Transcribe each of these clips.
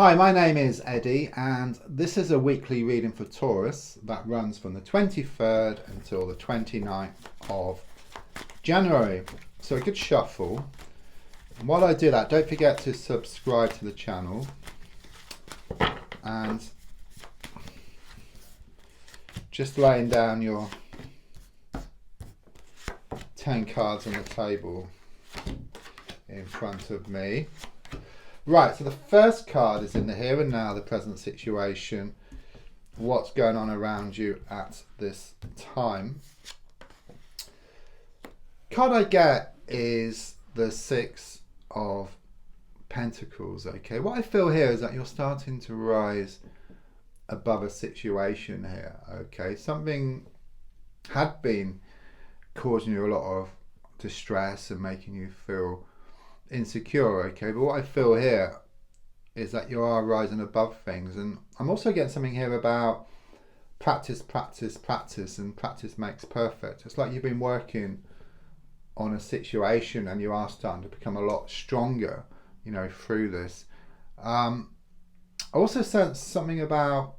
Hi, my name is Eddie, and this is a weekly reading for Taurus that runs from the 23rd until the 29th of January. So a good shuffle. And while I do that, don't forget to subscribe to the channel and just laying down your 10 cards on the table in front of me. Right, so the first card is in the here and now, the present situation, what's going on around you at this time. Card I get is the Six of Pentacles, okay. What I feel here is that you're starting to rise above a situation here, okay. Something had been causing you a lot of distress and making you feel insecure, okay, but what I feel here is that you are rising above things. And I'm also getting something here about practice, and practice makes perfect. It's like you've been working on a situation and you are starting to become a lot stronger, you know, through this. I also sense something about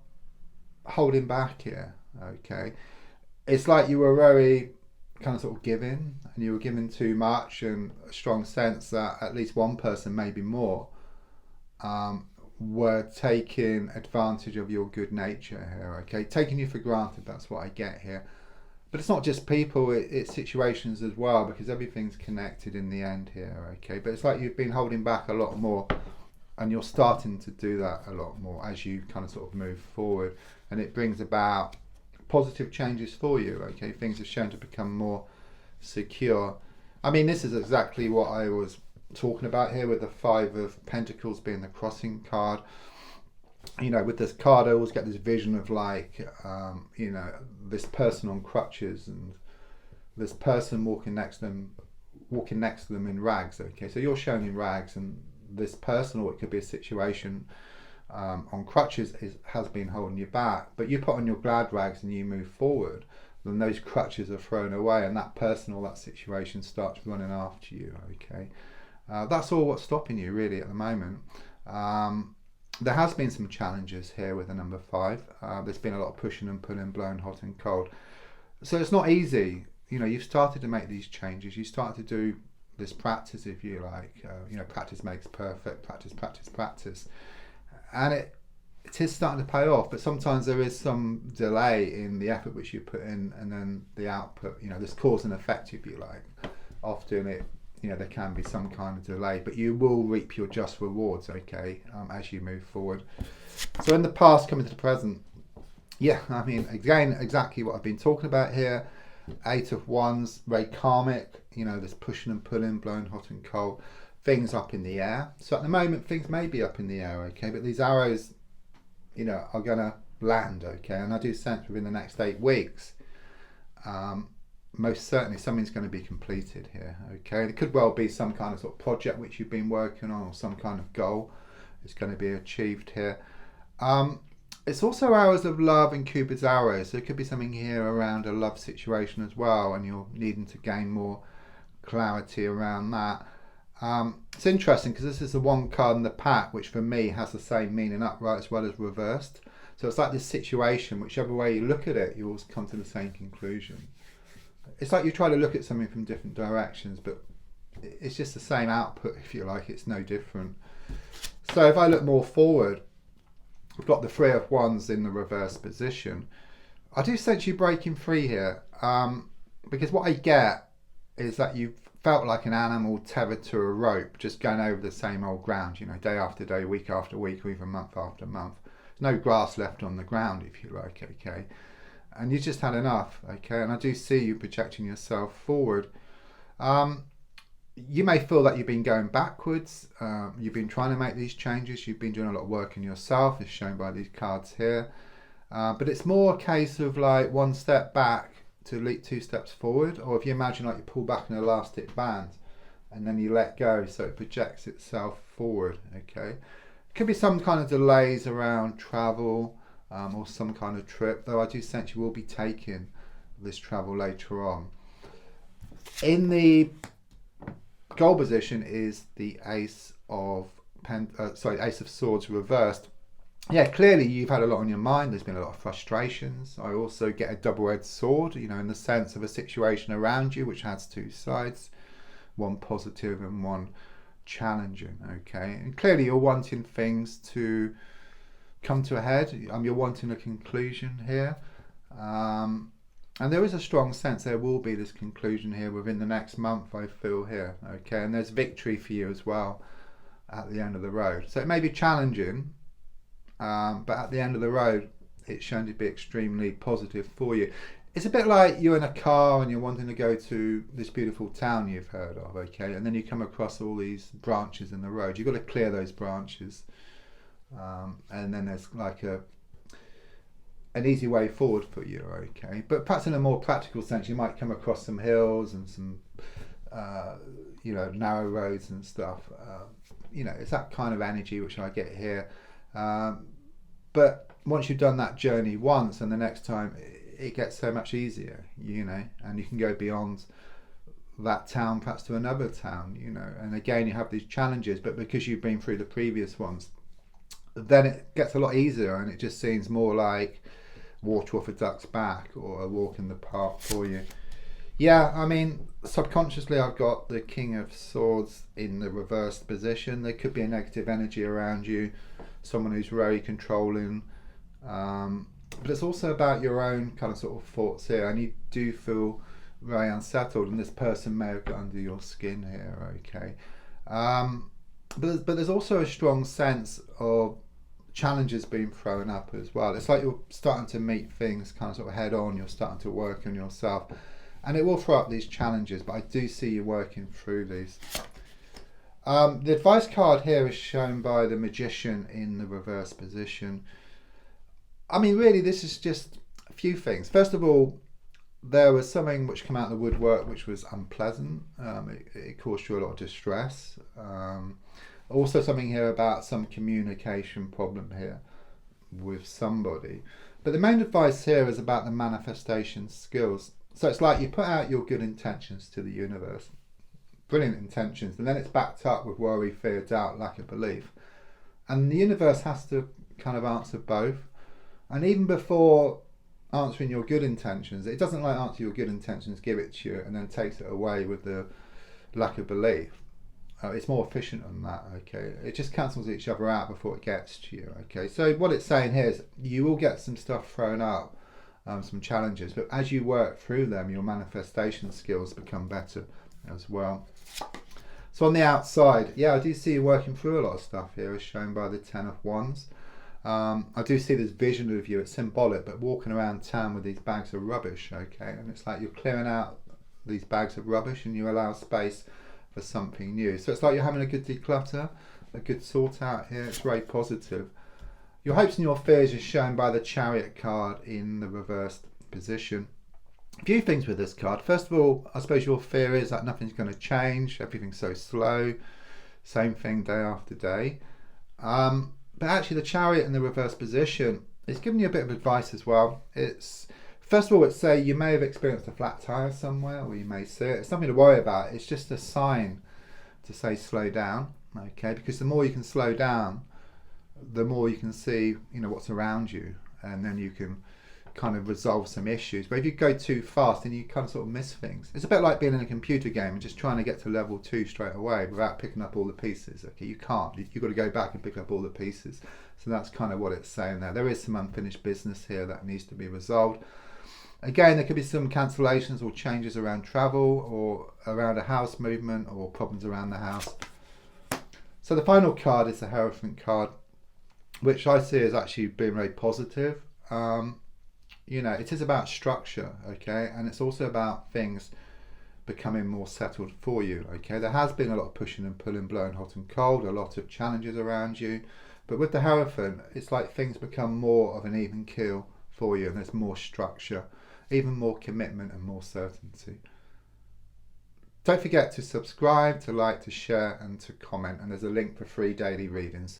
holding back here, okay. It's like you were very kind of sort of giving, and you were giving too much, and a strong sense that at least one person, maybe more, were taking advantage of your good nature here, okay, taking you for granted. That's what I get here. But it's not just people, it's situations as well, because everything's connected in the end here, okay. But it's like you've been holding back a lot more, and you're starting to do that a lot more as you kind of sort of move forward, and it brings about positive changes for you, okay. Things are shown to become more secure. I mean, this is exactly what I was talking about here with the Five of Pentacles being the crossing card. You know, with this card I always get this vision of like you know, this person on crutches and this person walking next to them in rags, okay. So you're shown in rags, and this person, or it could be a situation, on crutches has been holding you back, but you put on your glad rags and you move forward, then those crutches are thrown away, and that person or that situation starts running after you, okay. That's all what's stopping you really at the moment. There has been some challenges here with the number 5. There's been a lot of pushing and pulling, blowing hot and cold, so it's not easy. You know, you've started to make these changes, you start to do this practice, if you like. You know, practice makes perfect. Practice, and it is starting to pay off, but sometimes there is some delay in the effort which you put in, and then the output, you know, this cause and effect, if you like. Often it, you know, there can be some kind of delay, but you will reap your just rewards, okay, as you move forward. So in the past coming to the present, yeah, I mean, again, exactly what I've been talking about here. 8 of Wands, very karmic, you know, this pushing and pulling, blowing hot and cold, things up in the air. So at the moment things may be up in the air, okay, but these arrows, you know, are gonna land, okay. And I do sense within the next 8 weeks, most certainly something's going to be completed here, okay. It could well be some kind of sort of project which you've been working on, or some kind of goal is going to be achieved here. It's also hours of love and Cupid's arrows, so it could be something here around a love situation as well, and you're needing to gain more clarity around that. It's interesting because this is the one card in the pack which for me has the same meaning upright as well as reversed. So it's like this situation, whichever way you look at it, you always come to the same conclusion. It's like you try to look at something from different directions, but it's just the same output, if you like. It's no different. So if I look more forward, we've got the 3 of Wands in the reverse position. I do sense you breaking free here, because what I get is that you've felt like an animal tethered to a rope, just going over the same old ground, you know, day after day, week after week, or even month after month. There's no grass left on the ground, if you like, okay. And you just had enough, okay. And I do see you projecting yourself forward. You may feel that you've been going backwards. You've been trying to make these changes. You've been doing a lot of work in yourself, as shown by these cards here. But it's more a case of like 1 step back to leap 2 steps forward, or if you imagine like you pull back an elastic band and then you let go, so it projects itself forward, okay. It could be some kind of delays around travel, or some kind of trip, though I do sense you will be taking this travel later on. In the goal position is the Ace of Ace of Swords reversed. Yeah, clearly you've had a lot on your mind. There's been a lot of frustrations. I also get a double-edged sword, in the sense of a situation around you which has two sides, one positive and one challenging. Okay, and clearly you're wanting things to come to a head. You're wanting a conclusion here, and there is a strong sense there will be this conclusion here within the next month, I feel here. Okay, and there's victory for you as well at the end of the road. So it may be challenging, but at the end of the road, it's shown to be extremely positive for you. It's a bit like you're in a car and you're wanting to go to this beautiful town you've heard of, okay? And then you come across all these branches in the road. You've got to clear those branches. And then there's like an easy way forward for you, okay? But perhaps in a more practical sense, you might come across some hills and some, narrow roads and stuff. It's that kind of energy which I get here. But once you've done that journey once, and the next time it gets so much easier, and you can go beyond that town, perhaps to another town, and again you have these challenges, but because you've been through the previous ones, then it gets a lot easier, and it just seems more like water off a duck's back or a walk in the park for you. Yeah, I mean, subconsciously I've got the King of Swords in the reversed position. There could be a negative energy around you, someone who's very controlling, but it's also about your own kind of sort of thoughts here, and you do feel very unsettled, and this person may have got under your skin here, okay? But there's also a strong sense of challenges being thrown up as well. It's like you're starting to meet things kind of sort of head on, you're starting to work on yourself, and it will throw up these challenges, but I do see you working through these. The advice card here is shown by the Magician in the reverse position. I mean, really, this is just a few things. First of all, there was something which came out of the woodwork which was unpleasant. It caused you a lot of distress. Also something here about some communication problem here with somebody. But the main advice here is about the manifestation skills. So it's like you put out your good intentions to the universe. Brilliant intentions, and then it's backed up with worry, fear, doubt, lack of belief, and the universe has to kind of answer both. And even before answering your good intentions, it doesn't like answer your good intentions, give it to you, and then takes it away with the lack of belief. It's more efficient than that, okay? It just cancels each other out before it gets to you, okay? So what it's saying here is you will get some stuff thrown up, some challenges, but as you work through them, your manifestation skills become better as well. So on the outside, yeah, I do see you working through a lot of stuff here, as shown by the Ten of Wands. I do see this vision of you, it's symbolic, but walking around town with these bags of rubbish, okay? And it's like you're clearing out these bags of rubbish and you allow space for something new. So it's like you're having a good declutter, a good sort out here. It's very positive. Your hopes and your fears is shown by the Chariot card in the reversed position. A few things with this card. First of all, I suppose your fear is that nothing's going to change, everything's so slow, same thing day after day. But actually the Chariot in the reverse position is giving you a bit of advice as well. It's first of all, it's say you may have experienced a flat tire somewhere, or you may see it. It's nothing to worry about. It's just a sign to say slow down, okay? Because the more you can slow down, the more you can see, what's around you, and then you can kind of resolve some issues. But if you go too fast, then you kind of sort of miss things. It's a bit like being in a computer game and just trying to get to level 2 straight away without picking up all the pieces. Okay, you can't. You've got to go back and pick up all the pieces. So that's kind of what it's saying there. There is some unfinished business here that needs to be resolved. Again, there could be some cancellations or changes around travel or around a house movement or problems around the house. So the final card is the Hierophant card, which I see as actually being very positive. It is about structure, okay, and it's also about things becoming more settled for you, okay. There has been a lot of pushing and pulling, blowing hot and cold, a lot of challenges around you, but with the Hierophant, it's like things become more of an even keel for you, and there's more structure, even more commitment and more certainty. Don't forget to subscribe, to like, to share and to comment, and there's a link for free daily readings.